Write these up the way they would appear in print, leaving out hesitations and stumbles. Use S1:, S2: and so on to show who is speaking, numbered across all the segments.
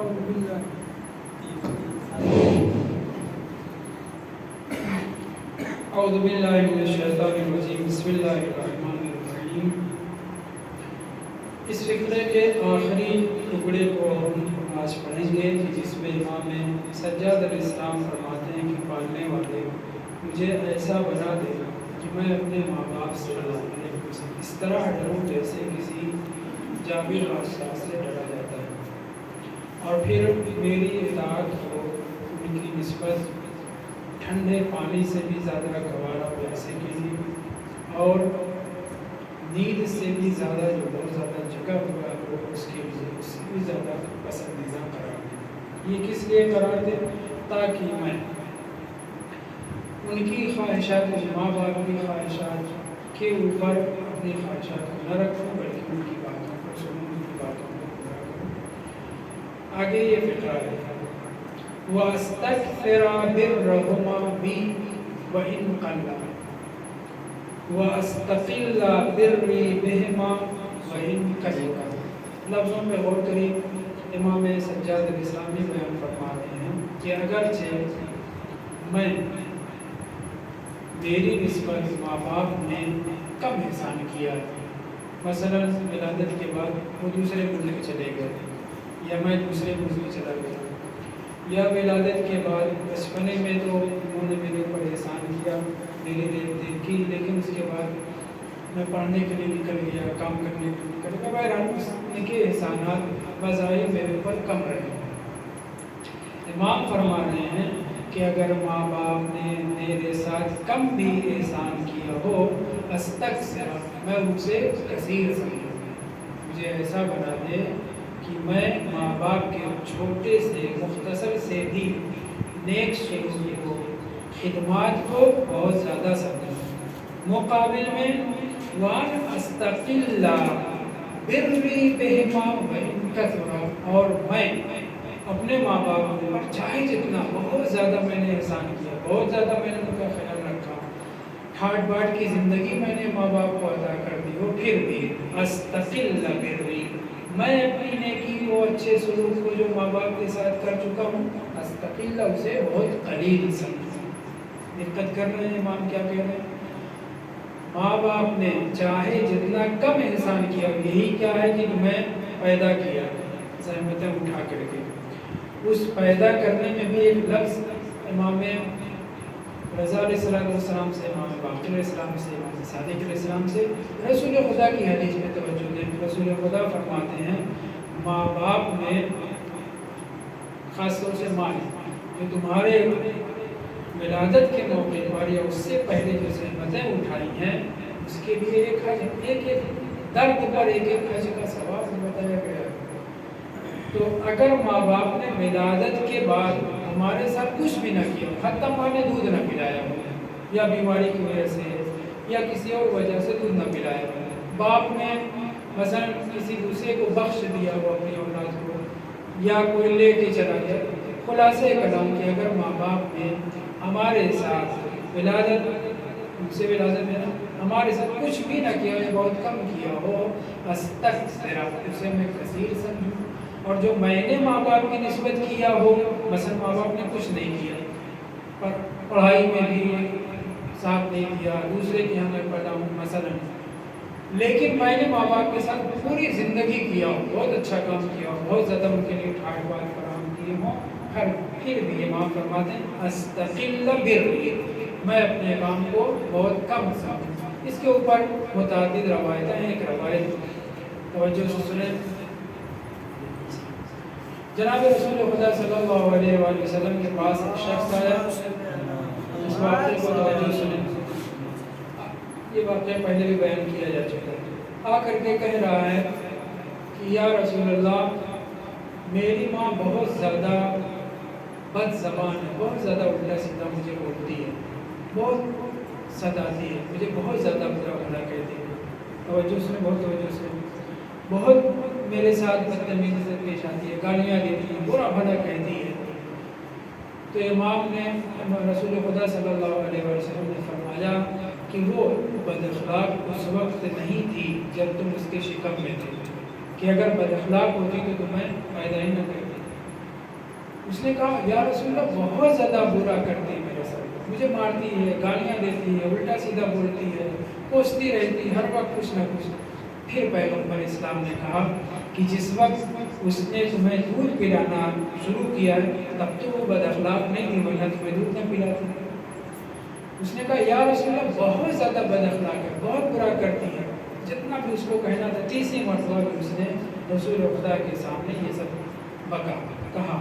S1: اعوذ باللہ من الشیطان الرجیم بسم اللہ الرحمن الرحیم۔ اس فقرے کے آخری ٹکڑے کو ہم آج پڑھیں گے جس میں امام سجاد علیہ السلام فرماتے ہیں کہ پالنے والے مجھے ایسا بنا دے کہ میں اپنے ماں باپ سے اس طرح ڈروں جیسے کسی جابر بادشاہ سے ڈرا جاتا ہے، اور پھر میری اطاعت کو ان کی نسبت ٹھنڈے پانی سے بھی زیادہ گوارا پیاسے کے لیے، اور نیند سے بھی زیادہ جو بہت زیادہ جگہ ہوا ہو اس کے لیے اس سے بھی زیادہ پسندیدہ قرار دے۔ یہ کس لیے قرار دے؟ تاکہ میں ان کی خواہشات، ماں باپ کی خواہشات کے اوپر اپنی خواہشات کو نہ رکھوں بلکہ ان کی باتوں کو سنوں، ان کی باتوں کو پورا کروں۔ آگے یہ فقرہ ہے وَأَسْتَكْثِرَ بِرَّهُمَا بِي وَإِنْ قَلَّ وَأَسْتَقِلَّ بِرِّي بِهِمَا وَإِنْ كَثُرَ۔ لفظوں پہ غور کریں، امام سجاد علیہ السلام بیان فرما رہے ہیں کہ اگرچہ میں میری نسبت ماں باپ نے کم احسان کیا، مثلا ولادت کے بعد وہ دوسرے ملک چلے گئے یا میں دوسرے ملک چلا گیا، یا ولادت کے بعد بچپنے میں تو انہوں نے میرے اوپر احسان کیا، میری دیکھ کی، لیکن اس کے بعد میں پڑھنے کے لیے نکل گیا، کام کرنے کے لیے نکل گیا، بہرحال ان کے احسانات بظاہر میرے اوپر کم رہے۔ امام فرما رہے ہیں کہ اگر ماں باپ نے میرے ساتھ کم بھی احسان کیا ہو، استکثر، میں ان سے کثیر سمجھوں، مجھے ایسا بنا دے کہ میں ماں باپ کے چھوٹے سے مختصر سے بھی نیک شکل کو، خدمات کو بہت زیادہ سمجھوں۔ مقابل میں وَأَنْ أَسْتَقِلَّ بِرِّي بِهِمَا وَإِنْ كَثُرَ، اور میں اپنے ماں باپ کو چاہے جتنا بہت زیادہ میں نے احسان کیا، بہت زیادہ میں نے ان کا خیال رکھا، ٹھاٹ باٹ کی زندگی میں نے ماں باپ کو عطا کر دی ہو، پھر بھی أَسْتَقِلَّ بِرِّي، میں اپنی نیکی وہ اچھے سلوک کو جو ماں باپ کے ساتھ کر چکا ہوں، استقل اسے بہت قلیل سمجھوں۔ دقت کر رہے ہیں امام کیا کہہ رہے ہیں؟ ماں باپ نے چاہے جتنا کم احسان کیا، یہی کیا ہے کہ تمہیں پیدا کیا زحمتیں اٹھا کر کے، اس پیدا کرنے میں بھی ایک لفظ امام رضا علیہ السلام سے، امام باقر علیہ السلام سے، امام صادق علیہ السلام سے، رسول خدا کی حدیث میں توجہ دیں۔ رسول خدا فرماتے ہیں ماں باپ نے، خاص طور سے ماں نے، جو تمہارے ولادت کے موقع پر یا اس سے پہلے جو زحمتیں اٹھائی ہیں، اس کے لیے ایک حج، ایک درد پر ایک حج کا ثواب بتایا گیا ہے۔ تو اگر ماں باپ نے ولادت کے بعد ہمارے ساتھ کچھ بھی نہ کیا، حتیٰ ماں نے دودھ نہ پلایا ہو، یا بیماری کی وجہ سے یا کسی اور وجہ سے دودھ نہ پلایا ہو، باپ نے مثلا کسی دوسرے کو بخش دیا ہو اپنی اولاد کو، یا کوئی لے کے چلا گیا، خلاصے کلام کہ اگر ماں باپ نے ہمارے ساتھ ولادت، ان سے ولادت میں ہمارے ساتھ کچھ بھی نہ کیا یا بہت کم کیا ہو، استکثر، اسے میں کثیر سمجھوں۔ اور جو میں نے ماں باپ کی نسبت کیا ہو، مثلا ماں باپ نے کچھ نہیں کیا، پر پڑھائی میں بھی ساتھ نہیں دیا، دوسرے کے یہاں میں پڑھا ہوں مثلا، لیکن میں نے ماں باپ کے ساتھ پوری زندگی کیا ہو، بہت اچھا کام کیا ہو، بہت زیادہ ان کے لیے ٹھاٹ بات فراہم کیے ہوں، پھر بھی امام فرماتے ہیں استقل بِرِّي، میں اپنے کام کو بہت کم سمجھوں۔ اس کے اوپر متعدد روایتیں ہیں، ایک روایت توجہ سے سنیں۔ جناب رسول خدا صلی اللہ علیہ وآلہ وسلم کے پاس ایک شخص آیا، اس واقعے کو توجہ سنیں، یہ واقعہ پہلے بھی بیان کیا جا چکا ہے۔ آ کر کے کہہ رہا ہے کہ یا رسول اللہ، میری ماں بہت زیادہ بد زبان ہے، بہت زیادہ الٹا سیدھا مجھے بولتی ہے، بہت ستاتی ہے، مجھے بہت زیادہ برا بھلا کہتی ہے، توجہ سے، بہت توجہ سے، بہت میرے ساتھ بدتمیزی سے پیش آتی ہے، گالیاں دیتی ہے، برا بھلا کہتی ہے۔ تو امام نے، رسول خدا صلی اللہ علیہ وسلم نے فرمایا کہ وہ بد اخلاق اس وقت نہیں تھی جب تم اس کے شکم میں تھے، کہ اگر بد اخلاق ہوتی تو تمہیں پیدا ہی نہ کرتی۔ اس نے کہا یا رسول اللہ بہت زیادہ برا کرتی ہے میرے ساتھ، مجھے مارتی ہے، گالیاں دیتی ہے، الٹا سیدھا بولتی ہے، کوستی رہتی ہے ہر وقت کچھ نہ کچھ۔ پھر پیغمبر اسلام نے کہا کہ جس وقت اس نے تمہیں دودھ پلانا شروع کیا تب تو وہ بد اخلاق نہیں تھی، ورنہ تمہیں دودھ نہ پلاتی۔ اس نے کہا یا رسول اللہ بہت زیادہ بد اخلاق ہے، بہت برا کرتی ہے۔ جتنا بھی اس کو کہنا تھا 30 مرتبہ بھی اس نے رسول خدا کے سامنے یہ سب کہا،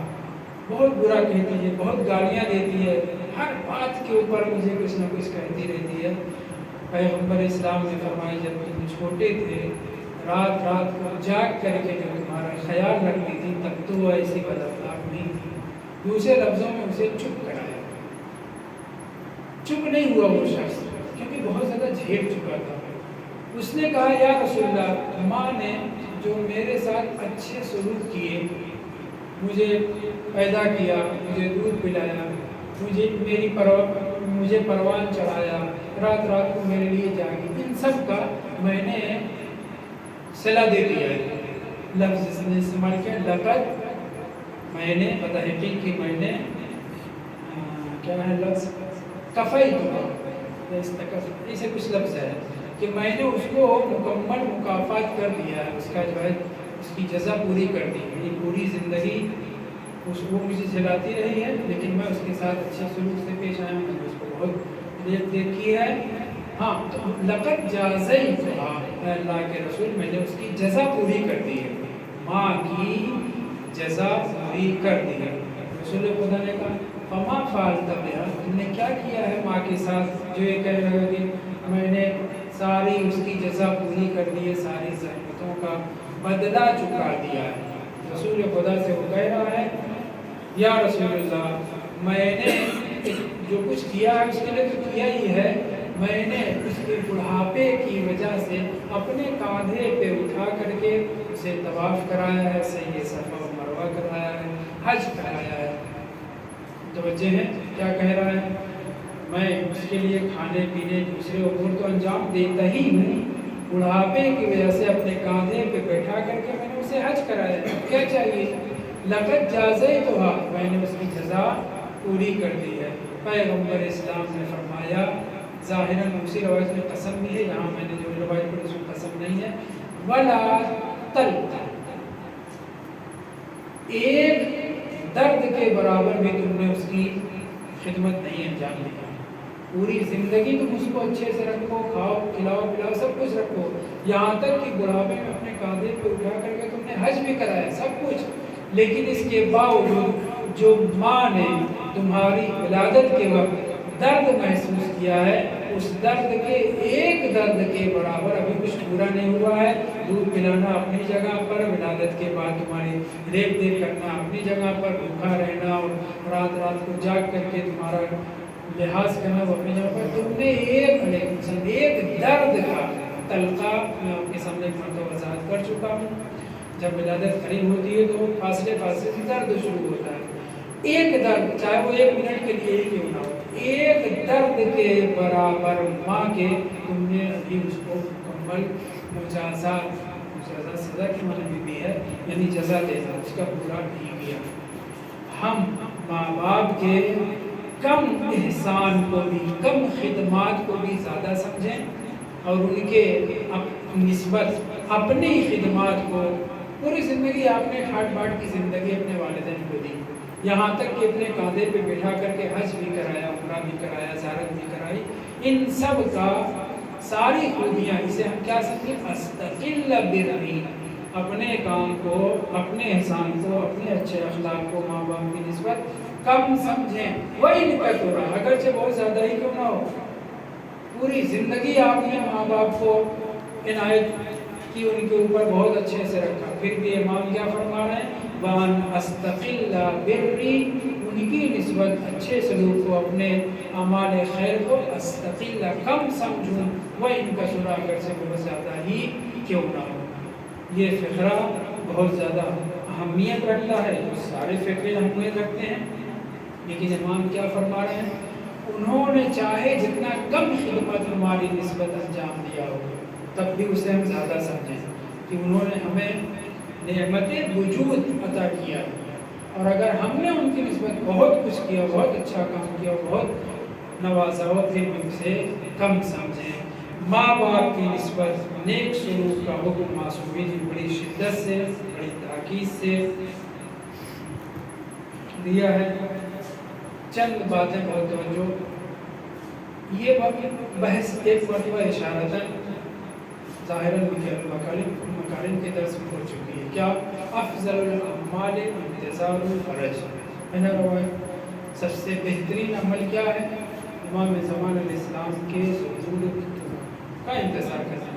S1: بہت برا کہتی ہے، بہت گالیاں دیتی ہے، ہر بات کے اوپر مجھے کچھ نہ کچھ کہتی رہتی ہے۔ پیغمبر اسلام نے فرمایا جب تم چھوٹے تھے رات رات کو جاگ کر کے جو تمہارا خیال رکھتی تھی تب تو وہ ایسی بد اخلاق نہیں تھی۔ دوسرے لفظوں میں اسے چپ کرایا، چپ نہیں ہوا وہ شخص کیونکہ بہت زیادہ جھیل چکا تھا۔ اس نے کہا یا رسول اللہ ماں نے جو میرے ساتھ اچھے سلوک کیے، مجھے پیدا کیا، مجھے دودھ پلایا، مجھے پروان چڑھایا، رات رات کو میرے لیے جاگی، ان سب کا میں نے صلہ دے دیا ہے۔ لفظ اس نے استعمال کیا لقد، میں نے بتحقیق کی میں نے کیا ہے لفظ کفیت، اسے کچھ لفظ ہے کہ میں نے اس کو مکمل مکافات کر دیا ہے، اس کا جو ہے اس کی جزا پوری کر دی، یعنی پوری زندگی وہ مجھے چلاتی رہی ہے لیکن میں اس کے ساتھ اچھے سلوک سے پیش آیا ہوں، میں نے اس کو بہت دیکھی ہے۔ ہاں لقد جازیتھا، اللہ کے رسول میں نے اس کی جزا پوری کر دی ہے، ماں کی جزا پوری کر دی ہے۔ رسول خدا نے کہا فما فعلت بہا، تم نے کیا کیا ہے ماں کے ساتھ جو یہ کہہ رہے ہو کہ میں نے ساری اس کی جزا پوری کر دی ہے، ساری زحمتوں کا بدلہ چکا دیا ہے۔ رسول خدا سے وہ کہہ رہا ہے یا رسول اللہ میں نے جو کچھ کیا ہے اس کے لیے تو کیا ہی ہے، میں نے اس کے بڑھاپے کی وجہ سے اپنے کاندھے پہ اٹھا کر کے اسے طواف کرایا ہے، سعی صفا و مروہ کرایا ہے، حج کرایا ہے۔ توجہ ہے کیا کہہ رہا ہے، میں اس کے لیے کھانے پینے دوسرے امور تو انجام دیتا ہی ہوں، بڑھاپے کی وجہ سے اپنے کاندھے پہ بیٹھا کر کے میں نے اسے حج کرایا ہے، کیا چاہیے؟ لقد جازیتھا، میں نے اس کی جزا پوری کر دی ہے۔ پیغمبر اسلام نے فرمایا، ظاہراً اسی روایت میں قسم بھی ہے، یہاں میں نے جو روایت پڑھی اس میں قسم نہیں ہے، ولا تل، ایک درد کے برابر بھی تم نے اس کی خدمت نہیں انجام دی، پوری زندگی تم اس کو اچھے سے رکھو، کھاؤ کھلاؤ پلاؤ سب کچھ رکھو، یہاں تک کہ بڑھاپے میں اپنے کاندھے پہ اٹھا کر کے تم نے حج بھی کرایا سب کچھ، لیکن اس کے باوجود جو ماں نے تمہاری ولادت کے وقت درد محسوس کیا ہے، اس درد کے ایک درد کے برابر ابھی کچھ پورا نہیں ہوا ہے۔ دودھ پلانا اپنی جگہ پر، ولادت کے بعد تمہاری دیکھ دیکھ کرنا اپنی جگہ پر، بھوکا رہنا اور رات رات کو جاگ کر کے تمہارا لحاظ کرنا وہ اپنی جگہ پر، تم نے ایک درد کا تلقا میں آپ کے سامنے مرتبہ وضاحت کر چکا ہوں۔ جب ولادت قریب ہوتی ہے تو فاصلے سے درد شروع ہوتا ہے، ایک درد چاہے وہ 1 منٹ کے لیے ہی کیوں نہ ہو، ایک درد کے برابر ماں کے تم نے ابھی اس کو مکمل مجازہ سزا کی معنی بھی ہے، یعنی جزا دینا، اس کا پورا نہیں کیا۔ ہم ماں باپ کے کم احسان کو بھی، کم خدمات کو بھی زیادہ سمجھیں اور ان کے نسبت اپنی خدمات کو، پوری زندگی آپ نے ٹھاٹ باٹ کی زندگی اپنے والدین کو دی، یہاں تک کہ اپنے کاندھے پہ بٹھا کر کے حج بھی کرایا، عمرہ بھی کرایا، زیارت بھی کرائی، ان سب کا ساری خوبیاں، اسے ہم کیا سمجھیں، استقل برری، اپنے کام کو، اپنے احسان کو، اپنے اچھے اخلاق کو ماں باپ کی نسبت کم سمجھیں، وہی نکت ہو رہا اگرچہ بہت زیادہ ہی کیوں نہ ہو، پوری زندگی آپ نے ماں باپ کو عنایت کی، ان کے اوپر بہت اچھے سے رکھا، پھر بھی امام کیا فرما رہے ہیں، وان استقل برری، ان کی نسبت اچھے سلوک کو، اپنے اعمال خیر کو استقل کم سمجھوں، وہ ان کا سنا اگر سے بہت زیادہ ہی کیوں نہ ہو۔ یہ فقرہ بہت زیادہ اہمیت رکھتا ہے، سارے فقرے اہمیت رکھتے ہیں، لیکن امام کیا فرما رہے ہیں، انہوں نے چاہے جتنا کم خدمت ہماری نسبت انجام دیا ہو تب بھی اسے ہم زیادہ سمجھیں کہ انہوں نے ہمیں نعمت وجود عطا کیا، اور اگر ہم نے ان کی نسبت بہت کچھ کیا، بہت اچھا کام کیا، بہت نوازا ہو، پھر بھی اسے کم سمجھیں۔ ماں باپ کی نسبت نیک سلوک کا حکم معصومین نے بڑی شدت سے، بڑی تاکید سے دیا ہے۔ چند باتیں بہت توجہ، یہ بحث ایک مرتبہ اشارتاً ظاہراً مکارم کے درس میں ہو چکی ہے۔ کیا افضل الاعمال انتظار الفرج ہے نا روایت، سب سے بہترین عمل کیا ہے؟ امام زمان علیہ السلام کے ظہور کا انتظار کرنا،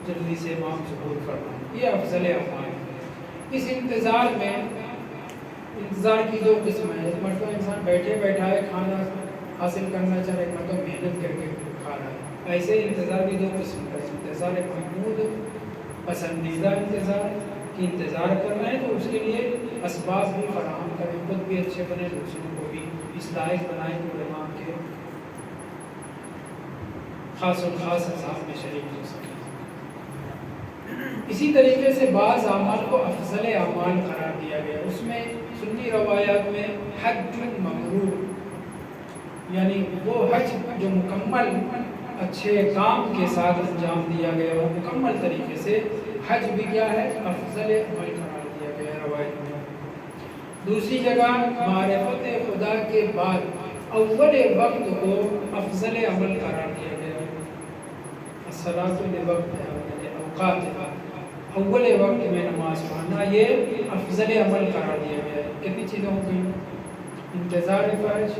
S1: جلدی سے امام ظہور کرنا، یہ افضل اعمال ہے۔ اس انتظار میں انتظار کی دو قسم ہیں، ایک مرتبہ انسان بیٹھے بیٹھائے کھانا حاصل کرنا چاہ رہا ہے، ایک مرتبہ محنت کر کے کھا رہا ہے۔ ایسے انتظار کی دو قسم کا، انتظار محمود پسندیدہ انتظار کی انتظار کر رہے ہیں تو اس کے لیے اسباب بھی فراہم کریں، خود بھی اچھے بنے، دوسروں کو بھی اس لائق بنائیں کہ علماء کے خاص و خاص اصحاب میں شریک ہو سکیں۔ اسی طریقے سے بعض اعمال کو افضل اعمال قرار دیا گیا، اس میں سنی روایات میں حج مبرور، یعنی وہ حج جو مکمل اچھے کام کے ساتھ انجام دیا گیا ہو، مکمل طریقے سے، حج بھی کیا ہے؟ افضل عمل قرار دیا گیا روایت میں۔ دوسری جگہ معرفت خدا کے بعد اول وقت کو افضل عمل قرار دیا گیا، الصلاۃ لوقت اوقات، اول وقت میں نماز پڑھنا یہ افضل عمل قرار دیا گیا ہے۔ کتنی چیزیں ہوں گی؟ انتظار فرض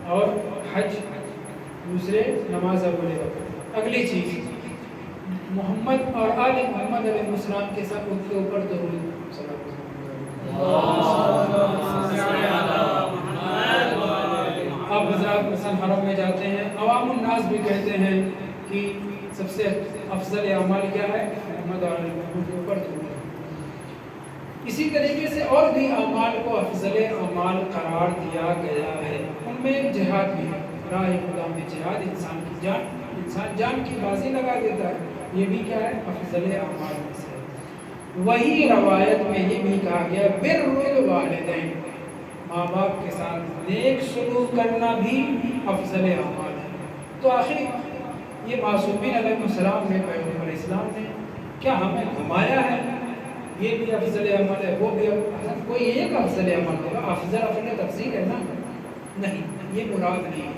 S1: اور حج، دوسرے نماز اول وقت۔ اگلی چیز محمد اور آل محمد علیہ السلام کے ساتھ ان کے اوپر درود آپ حضرات مثلا حرم میں جاتے ہیں، عوام الناس بھی کہتے ہیں کہ سب سے افضل اعمال کیا ہے؟ محمد اور آل محمد کے اوپر درود۔ اسی طریقے سے اور بھی اعمال کو افضل اعمال قرار دیا گیا ہے، ان میں جہاد بھی ہے، راہ خدا میں جہاد، انسان جان کی بازی لگا دیتا ہے، یہ بھی کیا ہے؟ افضل اعمال میں سے۔ وہی روایت میں یہ بھی کہا گیا بر الوالدین، ماں باپ کے ساتھ نیک سلوک کرنا بھی افضل اعمال ہے۔ تو آخر یہ معصومین علیہ السلام نے، پیغمبر اسلام نے کیا ہمیں گھمایا ہے؟ یہ بھی افضل عمل ہے، وہ بھی کوئی ایک افضل عمل ہوگا، افضل تفضیل ہے نا؟ نہیں، یہ مراد نہیں۔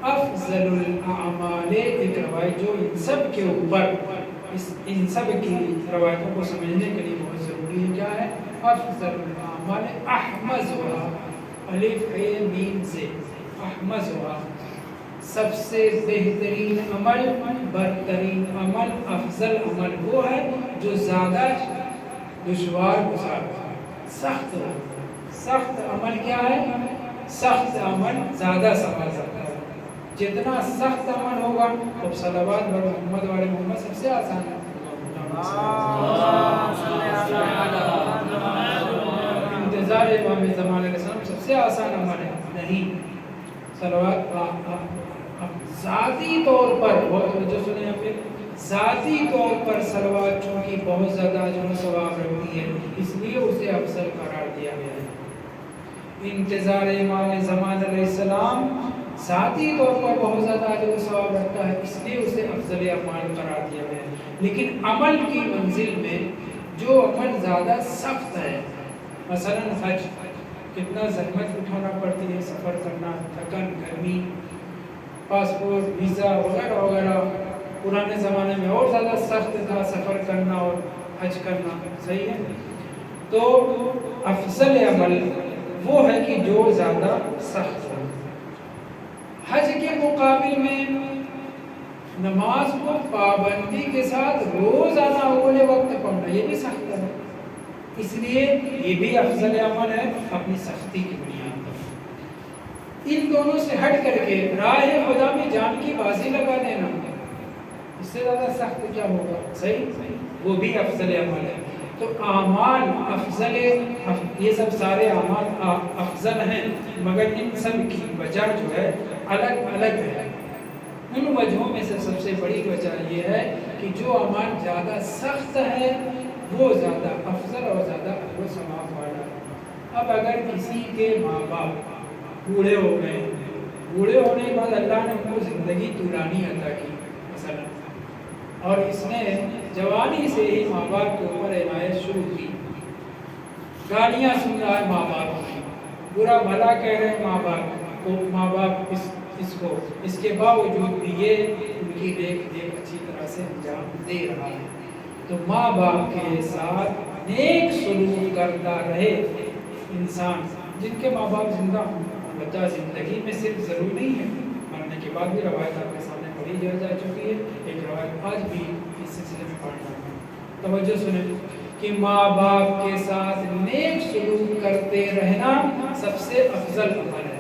S1: افضل الاعمال ایک روایت جو ان سب کے اوپر، ان سب کی روایتوں کو سمجھنے کے لیے بہت ضروری ہے، کیا ہے؟ افضل الاعمال احمدها، الف میم سے احمدها، سب سے بہترین عمل، برترین عمل، افضل عمل وہ ہے جو زیادہ دشوار گزار، سخت عمل کیا ہے؟ سخت عمل زیادہ ثواب کرتا ہے۔ جتنا سخت عمل ہوگا تو صلوات بر محمد والے محمد سب سے آسان ہے۔ انتظار امام زمان علیہ السلام سب سے آسان عمل ہے؟ نہیں، صلوات ذاتی طور پر، بہت توجہ سنیں پھر، ذاتی طور پر صلوات چونکہ بہت زیادہ اجر و ثواب رکھتی ہے، اس لیے اسے افضل قرار دیا گیا ہے۔ انتظار امام زمان علیہ السلام ذاتی طور پر بہت زیادہ اجر و ثواب رکھتا ہے، اس لیے اسے افضل اعمال قرار دیا گیا ہے۔ لیکن عمل کی منزل میں جو عمل زیادہ سخت ہے، مثلا حج، کتنا زحمت اٹھانا پڑتی ہے، سفر کرنا، تھکن، گرمی، پاسپورٹ، ویزا وغیرہ وغیرہ، پرانے زمانے میں اور زیادہ سخت تھا سفر کرنا اور حج کرنا، صحیح ہے؟ تو افضل عمل وہ ہے کہ جو زیادہ سخت ہو۔ حج کے مقابل میں نماز کو پابندی کے ساتھ روزانہ اول وقت پڑھنا یہ بھی سخت ہے، اس لیے یہ بھی افضل عمل ہے اپنی سختی کی بنیاد پر۔ ان دونوں سے ہٹ کر کے راہ خدا میں جان کی بازی لگا دینا، اس سے زیادہ سخت کیا ہوگا؟ صحیح، وہ بھی افضل عمل ہے۔ تو اعمال افضل، یہ سب سارے اعمال افضل ہیں، مگر ان سب کی وجہ جو ہے الگ الگ ہے۔ ان وجہوں میں سے سب سے بڑی وجہ یہ ہے کہ جو اعمال زیادہ سخت ہے وہ زیادہ افضل اور زیادہ اجر و ثواب والا ہے۔ اب اگر کسی کے ماں باپ بوڑھے ہو گئے، بوڑھے ہونے کے بعد اللہ نے ان کو زندگی طولانی عطا کی مثلا، اور اس نے جوانی سے ہی ماں باپ کے اوپر عنایت شروع کی، گالیاں سن رہا ہے ماں باپ کی، برا بھلا کہہ رہے ہیں ماں باپ کو، ماں باپ اس کو، اس کے باوجود بھی یہ ان کی دیکھ اچھی طرح سے انجام دے رہا ہے، تو ماں باپ کے ساتھ نیک سلوک کرتا رہے انسان، جن کے ماں باپ زندہ ہوں، بچہ زندگی میں صرف ضرور نہیں ہے، مرنے کے بعد بھی روایت آپ کے سامنے پڑھی جا چکی ہے، ایک روایت آج بھی اس سلسلے میں پڑھ رہا ہوں، توجہ سنیں کہ ماں باپ کے ساتھ نیک سلوک کرتے رہنا سب سے افضل عمل ہے۔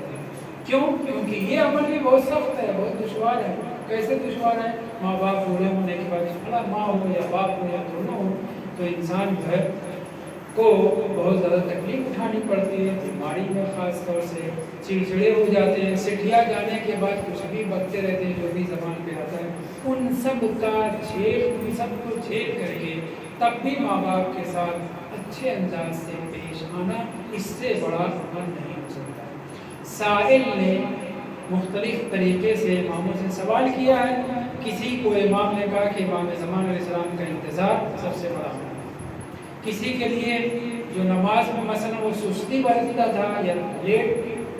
S1: کیوں؟ کیونکہ یہ عمل بھی بہت سخت ہے، بہت دشوار ہے۔ کیسے دشوار ہے؟ ماں باپ بوڑھے ہونے کے بعد، ماں ہو یا باپ ہو یا دونوں ہو، تو انسان جو ہے کو بہت زیادہ تکلیف اٹھانی پڑتی ہے، بیماری میں خاص طور سے چڑچڑے ہو جاتے ہیں، سٹھیا جانے کے بعد کچھ بھی بکتے رہتے ہیں جو بھی زبان پہ آتا ہے، ان سب کو جھیل کر کے تب بھی ماں باپ کے ساتھ اچھے انداز سے پیش آنا، اس سے بڑا عمل نہیں ہو سکتا۔ سائل نے مختلف طریقے سے اماموں سے سوال کیا ہے، کسی کو امام نے کہا کہ امام زمان علیہ السلام کا انتظار سب سے بڑا عمل ہے، کسی کے لیے جو نماز میں مثلا وہ سستی برتتا تھا یا لیٹ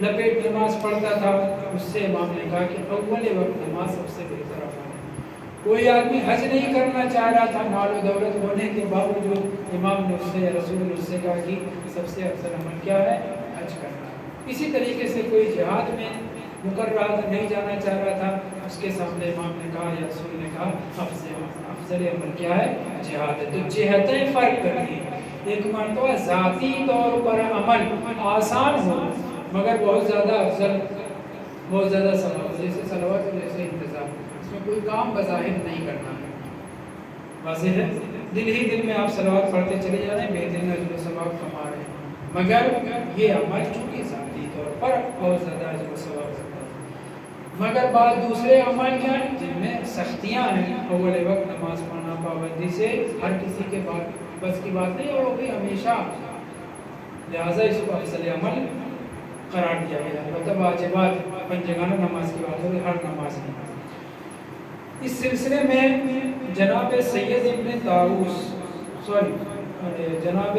S1: لپیٹ نماز پڑھتا تھا، اس سے امام نے کہا کہ اول وقت نماز سب سے بہتر عمل ہے۔ کوئی آدمی حج نہیں کرنا چاہ رہا تھا مال و دولت ہونے کے باوجود، امام نے اس سے یا رسول نے اس سے کہا کہ سب سے افضل عمل کیا ہے؟ حج کرنا۔ اسی طریقے سے کوئی جہاد میں مقررات نہیں جانا چاہ رہا تھا، اس کے سامنے امام نے کہا یا رسول نے کہا افضل عمل کیا ہے؟ جہاد ہے۔ تو جہتیں فرق کرتی ہیں، ایک مرتبہ ذاتی طور پر عمل آسان ہو مگر بہت زیادہ افضل، بہت زیادہ ثواب، جیسے صلوات، جیسے انتظام، اس میں کوئی کام بظاہر نہیں کرنا ہے، واضح ہے، دل ہی دل میں آپ صلوات پڑھتے چلے جا رہے ہیں، بہترین اجر و ثواب کما رہے ہیں، مگر یہ عمل چونکہ ذاتی طور پر بہت زیادہ اجر و ثواب ہوتا ہے۔ مگر بعض دوسرے عمل کیا ہیں جن میں سختیاں ہیں، اول وقت نماز پڑھنا پابندی سے ہر کسی کے بس کی بات نہیں، اور وہ بھی ہمیشہ، لہٰذا اس کو افضل عمل قرار دیا گیا۔ مطلب واجبات پنجگانہ نماز کی بات ہوگی، ہر نماز کی۔ اس سلسلے میں جناب سید ابن طاووس، جناب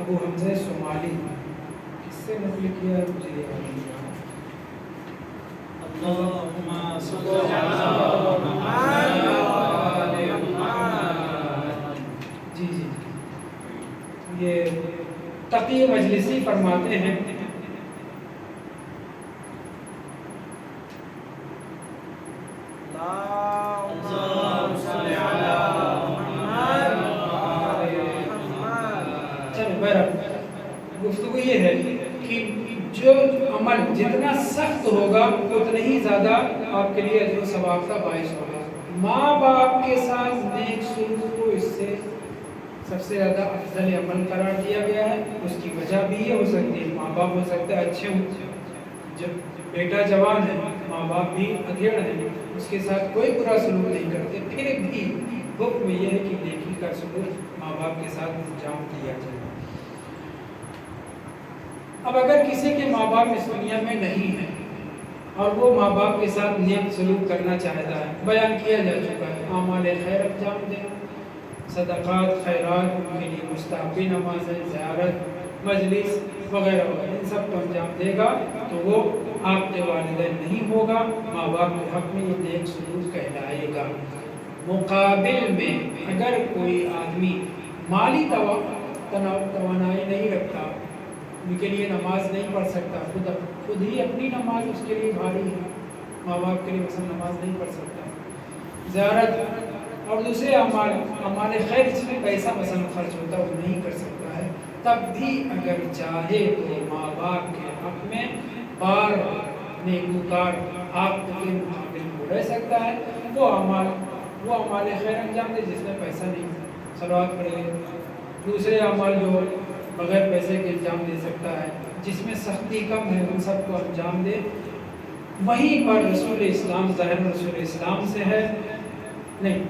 S1: ابو حمزہ صومالی، کس سے نقل کیا ہے مجھے یاد نہیں۔ اللہم صلی علی محمد، جی یہ تقی مجلسی فرماتے ہیں، گفتگو یہ ہے کہ جو عمل جتنا سخت ہوگا اتنا ہی زیادہ آپ کے لیے اجر و ثواب کا باعث ہوگا۔ ماں باپ کے ساتھ نیک سلوک کو اس سے سب سے زیادہ افضل عمل قرار دیا گیا ہے۔ اس کی وجہ بھی یہ ہو سکتی ہے، ماں باپ ہو سکتا ہے اچھے ہوں، جب بیٹا جوان ہے، ماں باپ بھی ادھیڑ ہیں، اس کے ساتھ کوئی برا سلوک نہیں کرتے، پھر بھی حکم یہ ہے کہ نیکی کا سلوک ماں باپ کے ساتھ انجام دیا جائے۔ اب اگر کسی کے ماں باپ اس دنیا میں نہیں ہیں اور وہ ماں باپ کے ساتھ نیک سلوک کرنا چاہتا ہے، بیان کیا جا چکا ہے، اعمال خیر انجام دیں، صدقات، خیرات، ان کے لیے مستحبی نمازیں، زیارت، مجلس وغیرہ وغیرہ، ان سب کو انجام دے گا تو وہ آپ کے والدین نہیں ہوگا، ماں باپ کے حق میں یہ نیک سلوک کہلائے گا۔ مقابل میں اگر کوئی آدمی مالی توانائی نہیں رکھتا، ان کے لیے نماز نہیں پڑھ سکتا، خود ہی اپنی نماز اس کے لیے بھاری ہے، ماں باپ کے لیے مثلا نماز نہیں پڑھ سکتا، زیارت اور دوسرے اعمال خیر جس میں پیسہ مثلا خرچ ہوتا ہے وہ نہیں کر سکتا ہے، تب بھی اگر چاہے تو ماں باپ کے حق میں بار نیکوکار آپ کے مقابل کو رہ سکتا ہے، وہ اعمال خیر انجام دے جس میں پیسہ نہیں، صلوات پڑھے، دوسرے اعمال جو بغیر پیسے کے انجام دے سکتا ہے، جس میں سختی کم ہے، ان سب کو انجام دے۔ وہیں پر رسول اسلام، ظاہر رسول اسلام سے ہے نہیں،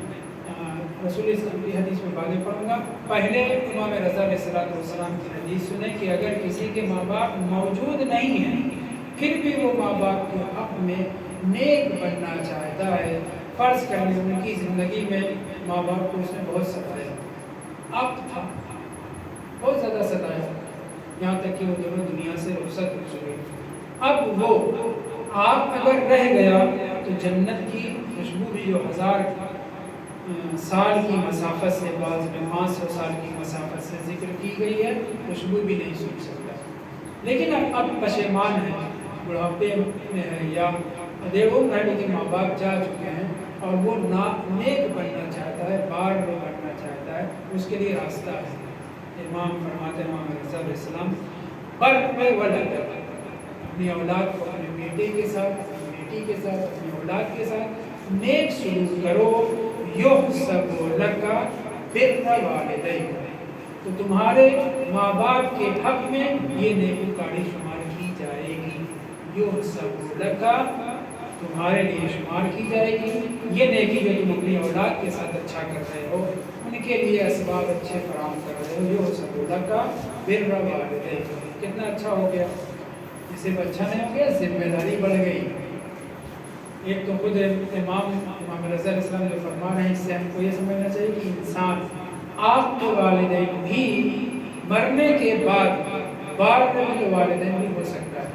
S1: رسول اسلام کی حدیث میں بعد پڑھوں گا. پہلے امام رضا علیہ السلام کی حدیث سنیں کہ اگر کسی کے ماں باپ موجود نہیں ہیں پھر بھی وہ ماں باپ کے حق میں نیک بننا چاہتا ہے. فرض کرنے ان کی زندگی میں ماں باپ کو اس نے بہت ستایا، اب تھا بہت زیادہ ستایا، یہاں تک کہ وہ دونوں دنیا سے رخصت ہو چکے. اب وہ آپ اگر رہ گیا تو جنت کی خوشبو بھی جو 1000 سال کی مسافت سے، بعض میں 500 سال کی مسافت سے ذکر کی گئی ہے، خوشبو بھی نہیں سن سکتا. لیکن اب پشیمان ہے، بڑھاپے میں ہے یا دیووں گھر کے ماں باپ جا چکے ہیں اور وہ نیک بننا چاہتا ہے، بار بننا چاہتا ہے، اس کے لیے راستہ ہے. امام فرماتے ہیں امام رضا علیہ السلام بر ولد، اپنی اولاد کو اپنے بیٹے کے ساتھ، اپنی بیٹی کے ساتھ، اپنی اولاد کے ساتھ نیک سلوک کرو. یحسب لک بر والدیک، تو تمہارے ماں باپ کے حق میں یہ نیکوکاری شمار کی جائے گی. یحسب لک، تمہارے لیے شمار کی جائے گی یہ نیکی جو تم اپنی اولاد کے ساتھ اچھا کر رہے ہو، ان کے لیے اسباب اچھے فراہم کر رہے ہو. یحسب لک بر والدیک، کتنا اچھا ہو گیا. اس سے اچھا نہیں ہو گیا، ذمہ داری بڑھ گئی. ایک تو خود امام رضا علیہ السلام جو فرما رہے ہیں، اس سے ہم کو یہ سمجھنا چاہیے کہ انسان آپ کے والدین بھی مرنے کے بعد بار کے والدین بھی ہو سکتا ہے.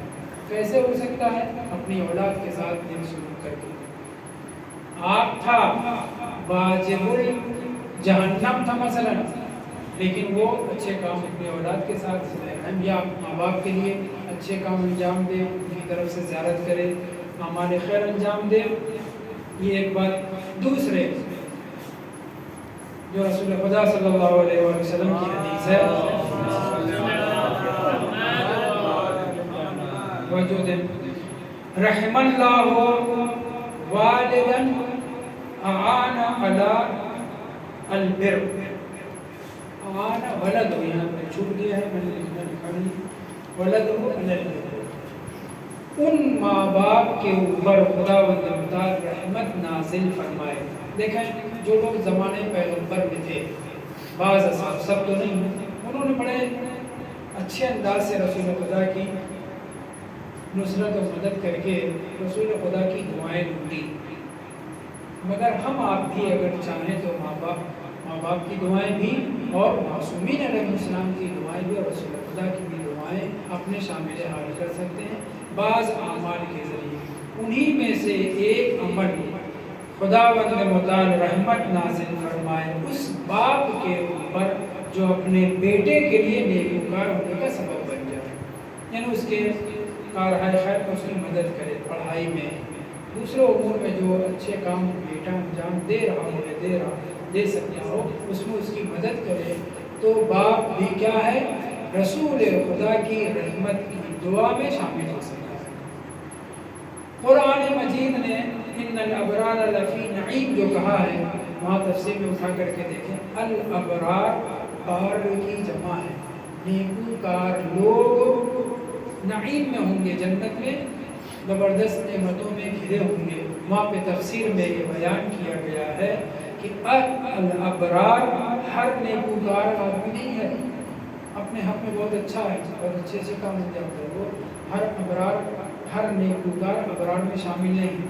S1: کیسے ہو سکتا ہے؟ اپنی اولاد کے ساتھ نیک سلوک کر کے. آپ تھا واجب الجہنم تھا مثلا، لیکن وہ اچھے کام اپنی اولاد کے ساتھ رحم یا ماں باپ کے لیے اچھے کام انجام دے، ان کی طرف سے زیارت کرے، اعمال خیر انجام دے. یہ ایک بات. دوسرے جو رسول خدا صلی اللہ علیہ وسلم کی حدیث ہے، رحم اللہ والدا اعان علی البر. اعان ولد ہو، یہاں پر چھوٹ گیا ہے، میں نے لکھا نہیں، ولد ہو علی البر. ان ماں باپ کے اوپر خدا و تعالی رحمت نازل فرمائے. دیکھیں جو لوگ زمانے پیغمبر میں تھے، بعض اصحاب، سب تو نہیں، انہوں نے بڑے اچھے انداز سے رسول خدا کی نصرت و مدد کر کے رسول خدا کی دعائیں ڈھونڈی. مگر ہم آپ بھی اگر چاہیں تو ماں باپ کی دعائیں بھی اور معصومین علیہ السلام کی دعائیں بھی اور رسول خدا کی بھی دعائیں اپنے شامل حال کر سکتے ہیں بعض اعمال کے ذریعے. انہی میں سے ایک عمل خداوند متعال رحمت نازل فرمائے اس باپ کے اوپر جو اپنے بیٹے کے لیے نیکوکار ہونے کا سبب بن جائے، یعنی اس کے کارہائے خیر کو اس کی مدد کرے، پڑھائی میں، دوسرے امور میں جو اچھے کام بیٹا انجام دے رہا ہو دے سکتا ہو، اس میں اس کی مدد کرے. تو باپ بھی کیا ہے؟ رسول خدا کی رحمت کی دعا میں شامل ہو سکتا ہے. قرآن مجید نے ان الابرار لفی نعیم جو کہا ہے، وہاں تفسیر میں اٹھا کر کے دیکھیں، الابرار بار کی جمع ہے، نیکوکار لوگ نعیم میں ہوں گے، جنت میں زبردست نعمتوں میں گھرے ہوں گے. وہاں پہ تفسیر میں یہ بیان کیا گیا ہے کہ الابرار ہر نیکوکار آدمی نہیں ہے، اپنے حق میں بہت اچھا ہے، بہت اچھے سے کام انجام دے، وہ ہر ابرار، ہر نیکوکار ابرار میں شامل نہیں،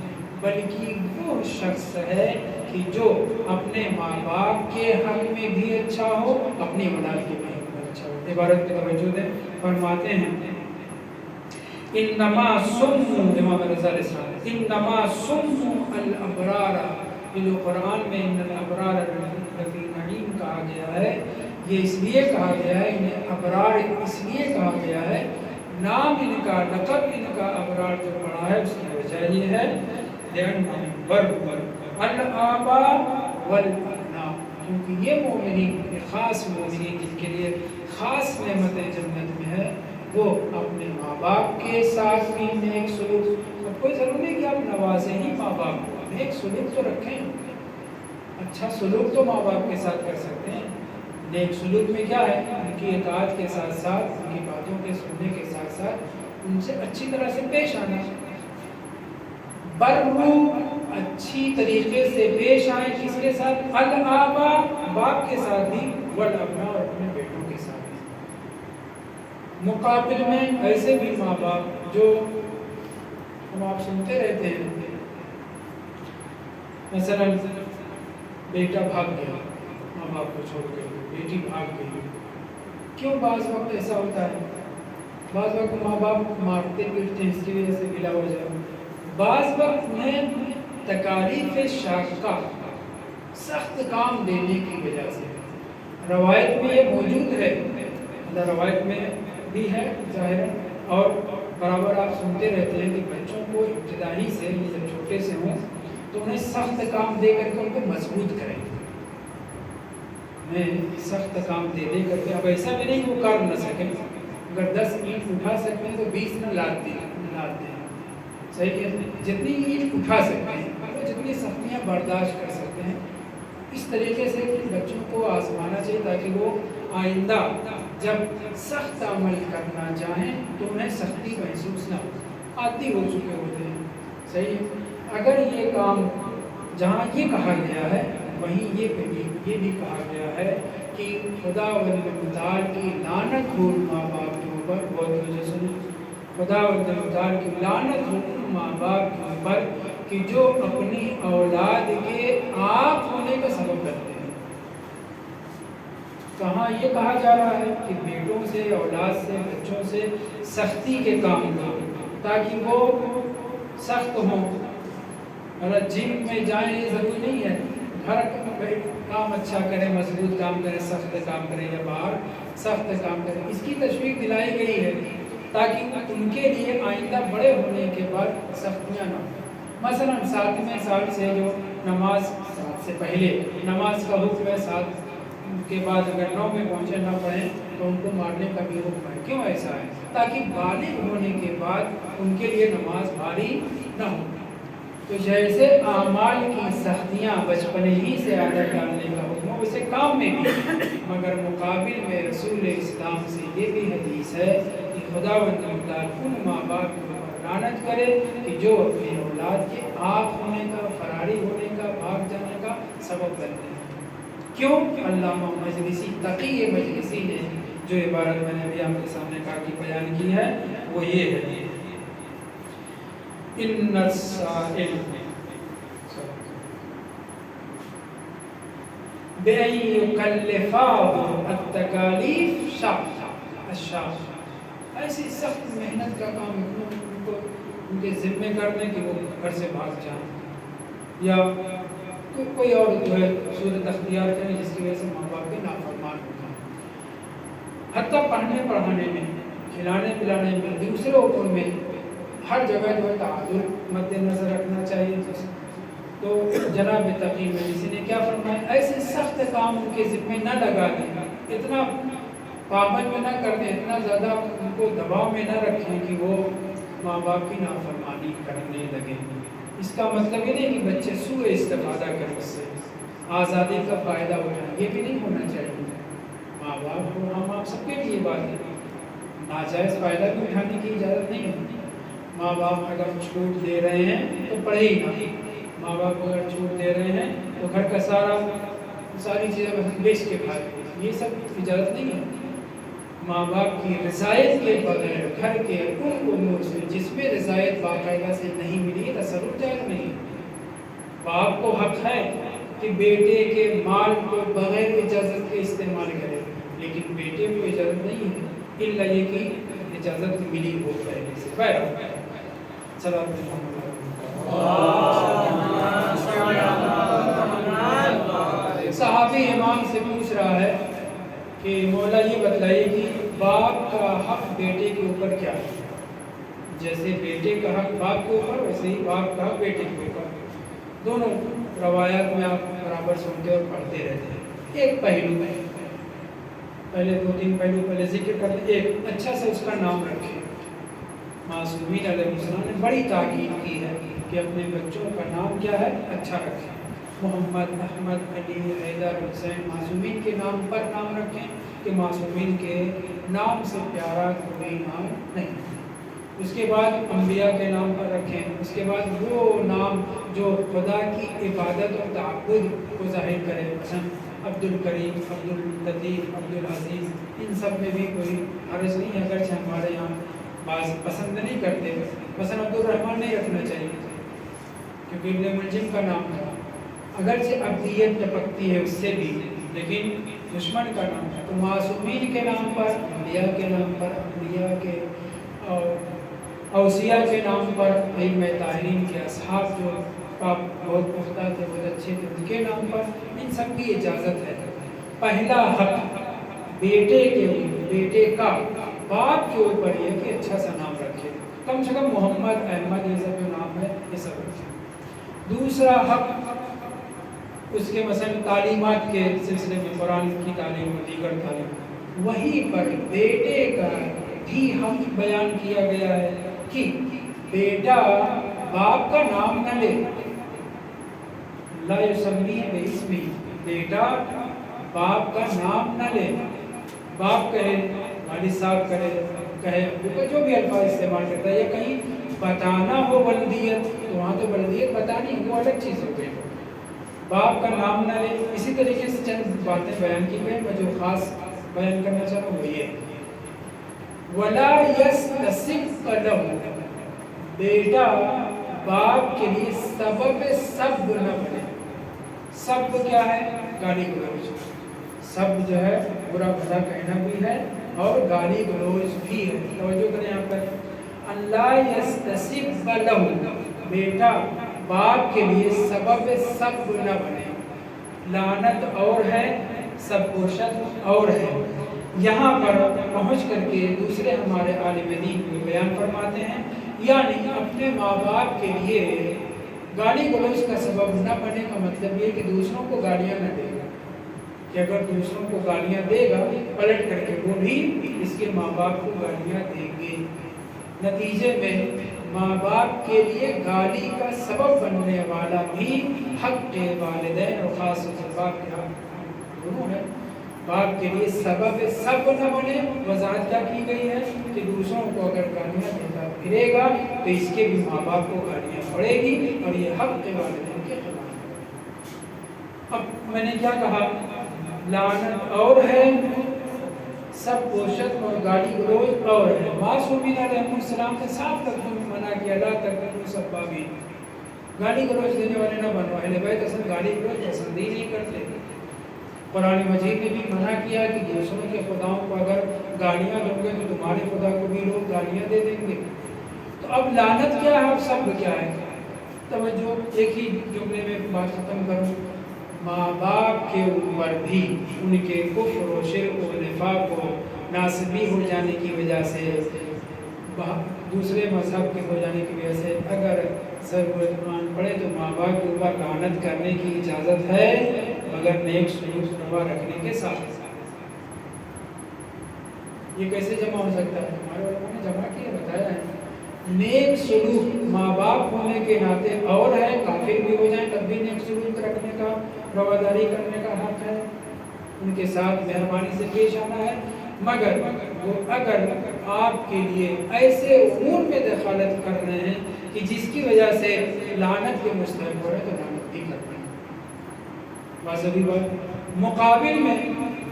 S1: بلکہ وہ شخص ہے کہ جو اپنے ماں باپ کے حق میں بھی اچھا ہو، اپنی اولاد کے بھی حق میں اچھا ہو. عبارت پہ توجہ دیں. فرماتے ہیں انما سموا، امام رضا علیہ السلام، انما سموا الابرار، یہ جو قرآن میں ان الابرار لفی نعیم کہا گیا ہے، یہ اس لیے کہا گیا ہے، انہیں ابرار اس لیے کہا گیا ہے، نام ان کا، لقب ان کا ابرار جو پڑا ہے، اس کی وجہ یہ ہے لأنهم بر الآباء والابناء، کیونکہ یہ مومنین، یہ خاص مومنین جن کے لیے خاص نعمت جنت میں ہے، وہ اپنے ماں باپ کے ساتھ بھی نیک سلوک. اب کوئی ضروری نہیں کہ آپ نوازیں ہی ماں باپ کو، نیک سلوک تو رکھیں، اچھا سلوک تو ماں باپ کے ساتھ کر سکتے ہیں. نیک سلوک میں کیا ہے؟ ان کی اطاعت کے ساتھ ساتھ، ان کی باتوں کے سننے کے ساتھ ساتھ ان سے اچھی طرح سے پیش آنا. برو اچھی طریقے سے پیش آئیں کس کے ساتھ؟ الآبا، باپ کے ساتھ بھی، والابناء، اور اپنے بیٹوں کے ساتھ بھی۔ مقابل میں ایسے بھی ماں باپ جو ہم آپ سنتے رہتے ہیں، مثلا بیٹا بھاگ گیا ماں باپ کو چھوڑ کے، بیٹی بھاگ گئی، کیوں بعض وقت ایسا ہوتا ہے؟ بعض وقت ماں باپ مارتے پیٹتے ہیں اس کی وجہ سے بلا وجہ، بعض وقت میں تکالیف شاقہ، سخت کام دینے کی وجہ سے۔ روایت میں یہ موجود ہے، روایت میں بھی ہے ظاہر، اور برابر آپ سنتے رہتے ہیں کہ بچوں کو ابتدائی سے جب چھوٹے سے ہوں تو انہیں سخت کام دے کر کے ان کو مضبوط کریں، انہیں سخت کام دے کر کے، اب ایسا بھی نہیں کہ وہ کر نہ سکیں، اگر 10 اینٹ اٹھا سکتے ہیں تو 20 نہ لاتے ہیں، صحیح ہے، جتنی اینٹ اٹھا سکتے ہیں، وہ جتنی سختیاں برداشت کر سکتے ہیں، اس طریقے سے بچوں کو آزمانا چاہیے تاکہ وہ آئندہ جب سخت عمل کرنا چاہیں تو انہیں سختی محسوس نہ ہو، عادی ہو چکے ہوتے ہیں، صحیح ہے۔ اگر یہ کام جہاں یہ کہا گیا ہے وہیں یہ بھی کہا گیا ہے کہ خدا متعال کی لعنت ہو ماں باپ کے اوپر، بہت وجہ سنی، خدا متعال کی لعنت ہو ماں باپ کے اوپر کہ جو اپنی اولاد کے آپ ہونے کا سبب کرتے ہیں۔ کہاں یہ کہا جا رہا ہے کہ بیٹوں سے، اولاد سے، بچوں سے سختی کے کام کرو تاکہ وہ سخت ہوں۔ اگر جم میں جائیں یہ ضروری نہیں ہے، گھر کا کام اچھا کریں، مضبوط کام کریں، سخت کام کریں، یا باہر سخت کام کریں، اس کی تشویق دلائی گئی ہے تاکہ ان کے لیے آئندہ بڑے ہونے کے بعد سختیاں نہ ہوں۔ مثلا 7ویں سال سے جو نماز، 7 سے پہلے نماز کا حکم ہے، 7 کے بعد اگر 9 میں پہنچے نہ پڑھیں تو ان کو مارنے کا بھی حکم ہے۔ کیوں ایسا ہے؟ تاکہ بالغ ہونے کے بعد ان کے لیے نماز بھاری نہ ہو۔ تو جیسے اعمال کی سختیاں بچپن ہی سے عادت ڈالنے کا حکم ہے، ویسے کام میں بھی، مگر مقابل میں رسول اسلام سے یہ بھی حدیث ہے کہ خداوند متعال ان ماں باپ کو لعنت کرے کہ جو اپنی اولاد کے آنکھ ہونے کا، فراری ہونے کا، بھاگ جانے کا سبب بنتے ہیں۔ کیوں؟ علامہ مجلسی، تقی مجلسی نے جو عبارت میں نے ابھی آپ کے سامنے کہا کہ بیان کی ہے وہ یہ ہے، ان السائل بأن یکلفاہ التکالیف الشاق، ایسی سخت محنت کا کام ان کو ان کے ذمہ کر دیں کہ وہ گھر سے بھاگ جائیں، یا کوئی اور جو ہے صورت اختیار کریں جس کی وجہ سے ماں باپ کے نافرمان ہوتا ہے۔ حتیٰ پڑھنے پڑھانے میں، کھلانے پلانے میں، دوسرے حکم میں، ہر جگہ جو ہے تعادل مد نظر رکھنا چاہیے۔ تو جناب تقی مجلسی نے کیا فرمایا؟ ایسے سخت کام ان کے ذمہ نہ لگا دیں، اتنا پابند نہ کر دیں، اتنا زیادہ ان کو دباؤ میں نہ رکھیں کہ وہ ماں باپ کی نافرمانی کرنے لگیں۔ اس کا مطلب یہ نہیں کہ بچے سوء استفادہ کریں، اس سے آزادی کا فائدہ اٹھائیں، یہ بھی نہیں ہونا چاہیے۔ ماں باپ کو، ہم آپ سب کے لیے بات ہے، ناجائز فائدہ بھی اٹھانے کی اجازت نہیں ہے۔ ماں باپ اگر چھوٹ دے رہے ہیں تو پڑھے ہی نہ، ماں باپ اگر چھوٹ دے رہے ہیں تو گھر کا ساری چیزیں بیچ کے کھائے، یہ سب اجازت نہیں ہے۔ ماں باپ کی رضایت کے بغیر گھر کے ان امور سے جس میں رضایت باقاعدہ سے نہیں ملی، تصرف جائز نہیں۔ باپ کو حق ہے کہ بیٹے کے مال کو بغیر اجازت کے استعمال کرے، لیکن بیٹے کو اجازت نہیں ہے الا یہ کہ اجازت ملی ہو پہلے سے۔ بہرحال صحابی امام سے پوچھ رہا ہے کہ مولا یہ بتلائیے کہ باپ کا حق بیٹے کے اوپر کیا ہے؟ جیسے بیٹے کا حق باپ کے اوپر، ویسے ہی باپ کا حق بیٹے کے اوپر۔ دونوں روایات میں آپ برابر سنتے اور پڑھتے رہتے ہیں۔ ایک پہلو میں پہلے 2-3 پہلو پہلے ذکر کر لیں۔ ایک، اچھا سے اس کا نام رکھیں۔ معصومین علیہ السلام نے بڑی تاکید کی ہے کہ اپنے بچوں کا نام کیا ہے؟ اچھا رکھیں۔ محمد، احمد، علی، حیدر، حسین، معصومین کے نام پر نام رکھیں کہ معصومین کے نام سے پیارا کوئی نام نہیں۔ اس کے بعد انبیاء کے نام پر رکھیں، اس کے بعد وہ نام جو خدا کی عبادت اور تعبد کو ظاہر کرے، مثلا عبد الکریم، عبد اللطیف، عبد العزیز، ان سب میں بھی کوئی حرج نہیں ہے، اگرچہ ہمارے یہاں بعض پسند نہیں کرتے، مثلا عبد الرحمن نہیں رکھنا چاہیے کیونکہ ابن ملجم کا نام تھا، اگرچہ عبدیت لپکتی ہے اس سے بھی، لیکن دشمن کا نام ہے۔ تو معصومین کے نام پر، انبیاء کے نام پر، انبیاء کے اوصیاء کے نام پر، ائمہ طاہرین کے اصحاب جو پاک بہت پختہ تھے، بہت اچھے تھے، ان کے نام پر، ان سب کی اجازت ہے۔ پہلا حق بیٹے کا باپ کے اوپر یہ کہ اچھا سا نام رکھے، کم سے کم محمد، احمد، یہ سب جو نام ہے یہ سب رکھے۔ دوسرا حق اس کے مثلا تعلیمات کے سلسلے میں، قرآن کی تعلیم اور دیگر تعلیم، وہیں پر بیٹے کا بھی حق بیان کیا گیا ہے کہ بیٹا باپ کا نام نہ لے، لا یسمی باسمہ، بیٹا باپ کا نام نہ لے، باپ کہے، والد صاحب کہے، ابو کا جو بھی الفاظ استعمال کرتا ہے، یا کہیں بتانا ہو ولدیت تو وہاں تو ولدیت بتانی وہ الگ چیز ہو گئی، باپ کا نام نہ لے۔ اسی طریقے سے چند باتیں بیان کی گئی، میں جو خاص بیان کرنا چاہ رہا ہوں وہ یہ ہے، وَلَا يَسْتَسِبْ لَهُ، بیٹا باپ کے لیے سبب سب نہ بنے۔ سب کیا ہے؟ گالی گلوچ، سب جو ہے برا بھلا کہنا بھی ہے اور گالی گلوچ بھی ہے۔ توجہ کریں یہاں پر، اللہ یستسب لہ، بیٹا باپ کے لیے سبب سب نہ بنے۔ لعنت اور ہے، سب و شتم اور ہے۔ یہاں پر پہنچ کر کے دوسرے ہمارے عالم دین کو بیان فرماتے ہیں، یعنی اپنے ماں باپ کے لیے گالی گلوچ کا سبب نہ بنے کا مطلب یہ کہ دوسروں کو گالیاں نہ دے گا، کہ اگر دوسروں کو گالیاں دے گا پلٹ کر کے وہ بھی اس کے ماں باپ کو گالیاں دیں گے۔ نتیجے میں ماں باپ کے لیے گالی کا سبب بننے والا بھی حق والدین اور خاص طور سے باپ کے حق دونوں ہے۔ باپ کے لیے سبب سب نہ بنے، وضاحت کیا کی گئی ہے کہ دوسروں کو اگر گالیاں دیتا پھرے گا تو اس کے بھی ماں باپ کو گالیاں پڑے گی اور یہ حق والدین کے خلاف ہے۔ اب میں نے کیا کہا، لعنت اور ہے، سب و شتم اور گالی گلوچ اور ہے۔ معصومین علیہ السلام نے صاف لفظوں میں منع کیا، لا تکونوا سبابین، گالی گلوچ دینے والے نہ بنو۔ اہل بیت اصل گالی گلوچ پسند ہی نہیں کرتے۔ قرآن مجید نے بھی منع کیا کہ دوسروں کے خداؤں کو اگر گالیاں دو گے تو تمہارے خدا کو بھی لوگ گالیاں دے دیں گے۔ تو اب لعنت کیا ہے، اب سب کیا ہے؟ توجہ، ایک ہی جملے میں بات ختم کروں، ماں باپ کے اوپر بھی ان کے کفر و شرک و نفاق و ناسبی ہو جانے کی وجہ سے، دوسرے مذہب کے ہو جانے کی وجہ سے اگر ضرورت پڑے تو ماں باپ کے اوپر لعنت کرنے کی اجازت ہے، مگر نیک سلوک روا رکھنے کے ساتھ۔ یہ کیسے جمع ہو سکتا ہے؟ ہمارے علماء نے جمع کیا، بتایا ہے، نیک سلوک ماں باپ ہونے کے ناطے اور ہے، کافر بھی ہو جائیں تب بھی نیک سلوک رکھنے کا، رواداری کرنے کا حق ہے، ان کے ساتھ مہربانی سے پیش آنا ہے، مگر وہ اگر آپ کے لیے ایسے امور میں دخالت کر رہے ہیں کہ جس کی وجہ سے لعنت کے مستحق ہو رہے تو لعنت بھی کرتے ہیں۔ واضح بات، مقابل میں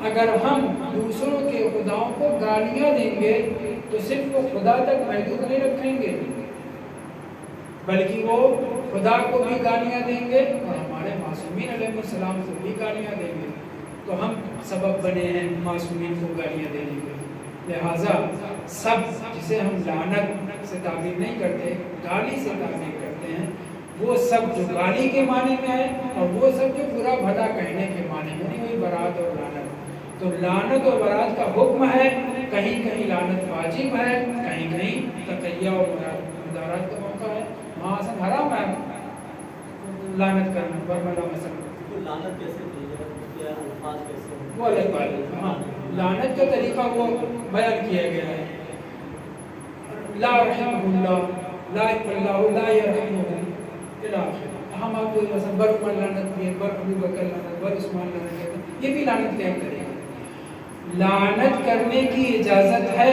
S1: اگر ہم دوسروں کے خداؤں کو گالیاں دیں گے تو صرف وہ خدا تک محدود نہیں رکھیں گے، بلکہ وہ خدا کو بھی گالیاں دیں گے اور ہمارے معصومین علیہ السلام کو بھی گالیاں دیں گے، تو ہم سبب بنے ہیں معصومین کو گالیاں دینے کے۔ لہٰذا سب جسے ہم لعنت سے تعبیر نہیں کرتے، گالی سے تعبیر کرتے ہیں، وہ سب جو گالی کے معنی میں ہے اور وہ سب جو برا بھلا کہنے کے معنی میں، نہیں وہی برات اور لعنت۔ تو لعنت اور برات کا حکم ہے، کہیں کہیں لعنت واجب ہے، کہیں کہیں تقیہ اور مدارات کا موقع ہے، وہاں اصل حرام ہے لعنت کرنا، برملا مثلا۔
S2: لعنت کیسے کی جائے، کیا الفاظ کیسے ہیں؟
S1: وہ الگ بات ہے، ہاں لعنت کا طریقہ وہ بیان کیا گیا ہے، لا رحمہ اللہ، لا اللہ لا یرحمہ الا آخر۔ ہم آپ کو مثلا بر عمر لعنت بھی ہے، بر ابو بکر لعنت، بر عثمان لعنت کہتے ہیں، یہ بھی لعنت کا ایک طریقہ ہے۔ لعنت کرنے کی اجازت ہے